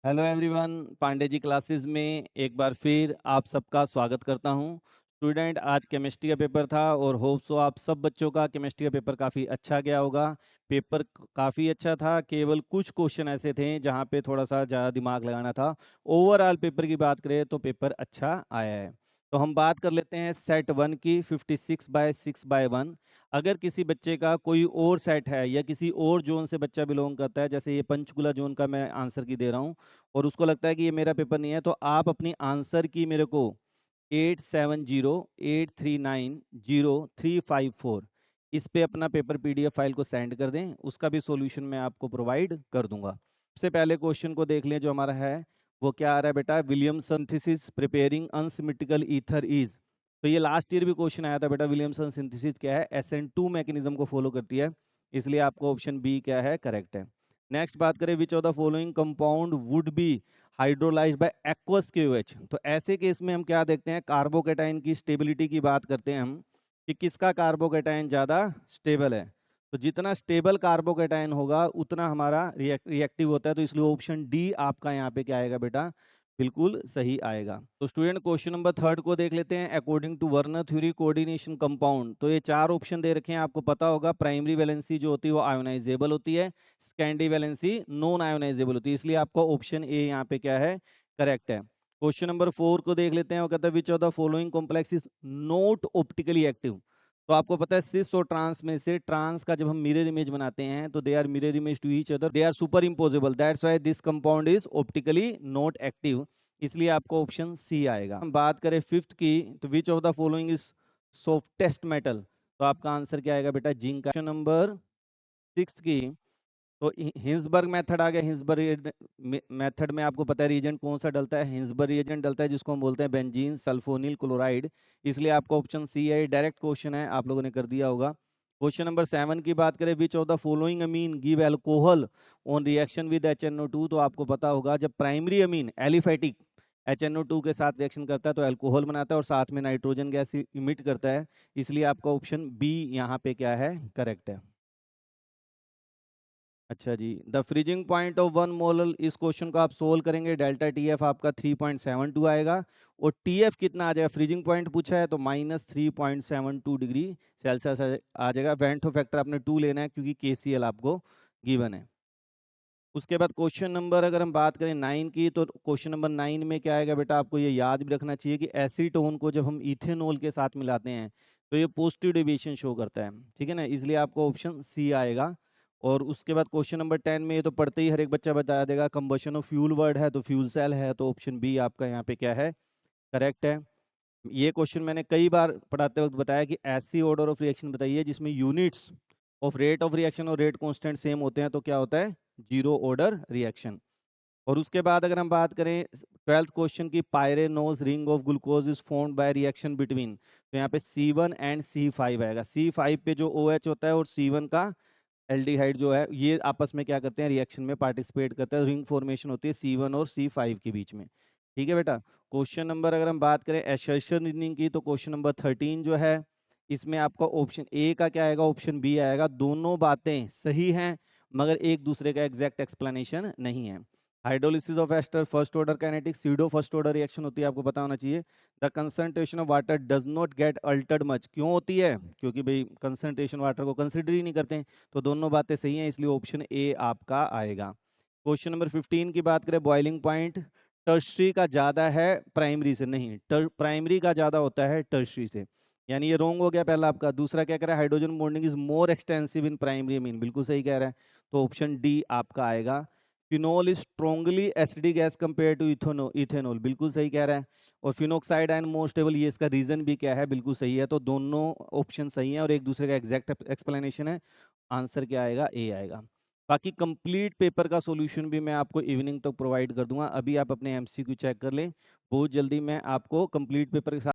Hello everyone, Pandey ji classes में एक बार फिर आप सबका स्वागत करता हूं। स्टूडेंट, आज केमिस्ट्री का पेपर था और होप सो आप सब बच्चों का केमिस्ट्री का पेपर काफ़ी अच्छा गया होगा। पेपर काफ़ी अच्छा था, केवल कुछ क्वेश्चन ऐसे थे जहां पे थोड़ा सा ज़्यादा दिमाग लगाना था। ओवरऑल पेपर की बात करें तो पेपर अच्छा आया है। तो हम बात कर लेते हैं सेट 1 की 56/6/1। अगर किसी बच्चे का कोई और सेट है या किसी और जोन से बच्चा बिलोंग करता है, जैसे ये पंचकुला जोन का मैं आंसर की दे रहा हूँ और उसको लगता है कि ये मेरा पेपर नहीं है, तो आप अपनी आंसर की मेरे को 8708390354 इस पे अपना पेपर पीडीएफ फाइल को सेंड कर दें। उसका भी सॉल्यूशन मैं आपको प्रोवाइड कर दूंगा। सबसे पहले क्वेश्चन को देख लें जो हमारा है। वो क्या आ रहा है बेटा? William synthesis preparing unsymmetrical ether is. तो ये लास्ट ईयर भी क्वेश्चन आया था बेटा। विलियमसन सिंथेसिस क्या है? SN2 मैकेनिज्म को फॉलो करती है, इसलिए आपको ऑप्शन बी क्या है? करेक्ट है। नेक्स्ट बात करें, which of the following compound would be hydrolysed bye aqueous KOH। तो ऐसे केस में हम क्या देखते हैं? कार्बोकेटाइन की स्टेबिलिटी की बात करते हैं हम कि किसका कार्बोकेटाइन ज़्यादा स्टेबल है। तो जितना स्टेबल कार्बोकेटाइन होगा उतना हमारा रिएक्टिव होता है, तो इसलिए ऑप्शन डी आपका यहाँ पे क्या आएगा बेटा? बिल्कुल सही आएगा। तो स्टूडेंट, क्वेश्चन नंबर 3 को देख लेते हैं। According to Werner theory coordination compound, तो ये 4 ऑप्शन दे रखे हैं, आपको पता होगा। प्राइमरी वैलेंसी जो होती है वो आयोनाइजेबल होती है, सेकेंडरी वैलेंसी नॉन आयोनाइजेबल होती है, इसलिए आपका ऑप्शन ए यहाँ पे क्या है? करेक्ट है। क्वेश्चन नंबर 4 को देख लेते हैं। वो कहता है विच of the following complex is not optically active. तो आपको पता है सिस और ट्रांस में से ट्रांस का जब हम मिरर इमेज बनाते हैं तो they are mirror image to each other, they are superimposable, that's why this compound is optically not active, इसलिए आपको ऑप्शन सी आएगा। हम बात करें फिफ्थ की, तो विच of the following is softest metal. तो आपका आंसर क्या आएगा बेटा? जिंक। क्वेश्चन नंबर 6 की, तो हिंसबर्ग मेथड आ गया। हिंसबर्ग मेथड में आपको पता है रिएजेंट कौन सा डलता है? हिंसबर्ग रिएजेंट डलता है जिसको हम बोलते हैं बेंजीन सल्फोनिल क्लोराइड, इसलिए आपका ऑप्शन सी है। डायरेक्ट क्वेश्चन है, आप लोगों ने कर दिया होगा। क्वेश्चन नंबर 7 की बात करें, which of the following amine give alcohol on reaction with HNO2। तो आपको पता होगा जब प्राइमरी अमीन एलिफेटिक HNO2 के साथ रिएक्शन करता है तो अल्कोहल बनाता है और साथ में नाइट्रोजन गैस इमिट करता है, इसलिए आपका ऑप्शन बी यहाँ पे क्या है? करेक्ट है। अच्छा जी, द फ्रीजिंग पॉइंट ऑफ 1 मोल, इस क्वेश्चन को आप सोल्व करेंगे। डेल्टा TF आपका 3.72 आएगा और TF कितना आ जाएगा? फ्रीजिंग पॉइंट पूछा है तो -3.72 डिग्री सेल्सियस आ जाएगा। वेंटो फैक्टर आपने 2 लेना है क्योंकि KCl आपको गिवन है। उसके बाद क्वेश्चन नंबर अगर हम बात करें 9 की, तो क्वेश्चन नंबर 9 में क्या आएगा बेटा? आपको ये याद भी रखना चाहिए कि एसीटोन को जब हम इथेनॉल के साथ मिलाते हैं तो ये पॉजिटिव डेविएशन शो करता है, ठीक है ना, इसलिए आपको ऑप्शन सी आएगा। और उसके बाद क्वेश्चन नंबर 10 में ये तो पढ़ते ही हर एक बच्चा बता देगा, कंबशन ऑफ फ्यूल वर्ड है तो फ्यूल सेल है, तो ऑप्शन बी आपका यहाँ पे क्या है? करेक्ट है। ये क्वेश्चन मैंने कई बार पढ़ाते वक्त बताया कि ऐसी ऑर्डर ऑफ रिएक्शन बताइए जिसमें units of rate of reaction और रेट कांस्टेंट सेम होते हैं, तो क्या होता है? Zero order reaction. और उसके बाद अगर हम बात करें 12th क्वेश्चन की, pyranose ring of glucose is formed by reaction between, तो यहाँ पे C1 एंड C5 आएगा। C5 पे जो OH होता है और C1 का एल्डिहाइड जो है, ये आपस में क्या करते हैं? रिएक्शन में पार्टिसिपेट करते हैं, रिंग फॉर्मेशन होती है C1 और C5 के बीच में, ठीक है बेटा। क्वेश्चन नंबर अगर हम बात करें एसर्शन रीजनिंग की, तो क्वेश्चन नंबर 13 जो है, इसमें आपका ऑप्शन ए का क्या आएगा? ऑप्शन बी आएगा। दोनों बातें सही हैं मगर एक दूसरे का एग्जैक्ट एक्सप्लेनेशन नहीं है। Hydrolysis of ester first order kinetic, pseudo first order reaction होती है, आपको पता होना चाहिए। The concentration of water does not get altered much, क्यों होती है? क्योंकि भाई कंसंट्रेशन वाटर को कंसिडर ही नहीं करते हैं, तो दोनों बातें सही हैं, इसलिए ऑप्शन ए आपका आएगा। क्वेश्चन नंबर 15 की बात करें, बॉइलिंग पॉइंट टर्शरी का ज़्यादा है प्राइमरी से, नहीं, प्राइमरी का ज़्यादा होता है टर्शरी से, यानी ये रोंग हो गया पहला आपका। दूसरा क्या कह रहा है? Hydrogen bonding is more extensive in primary amine, बिल्कुल सही कह रहा है, तो ऑप्शन डी आपका आएगा। Phenol is strongly acidic as compare to ethanol, बिल्कुल सही कह रहा है। और फिनोक्साइड एंड मोर स्टेबल, ये इसका रीजन भी क्या है? बिल्कुल सही है, तो दोनों ऑप्शन सही है और एक दूसरे का एग्जैक्ट एक्सप्लेनेशन है। आंसर क्या आएगा? ए आएगा। बाकी कंप्लीट पेपर का सॉल्यूशन भी मैं आपको इवनिंग तक प्रोवाइड कर दूंगा। अभी आप अपने MCQ चेक कर लें, बहुत जल्दी मैं आपको कंप्लीट पेपर के साथ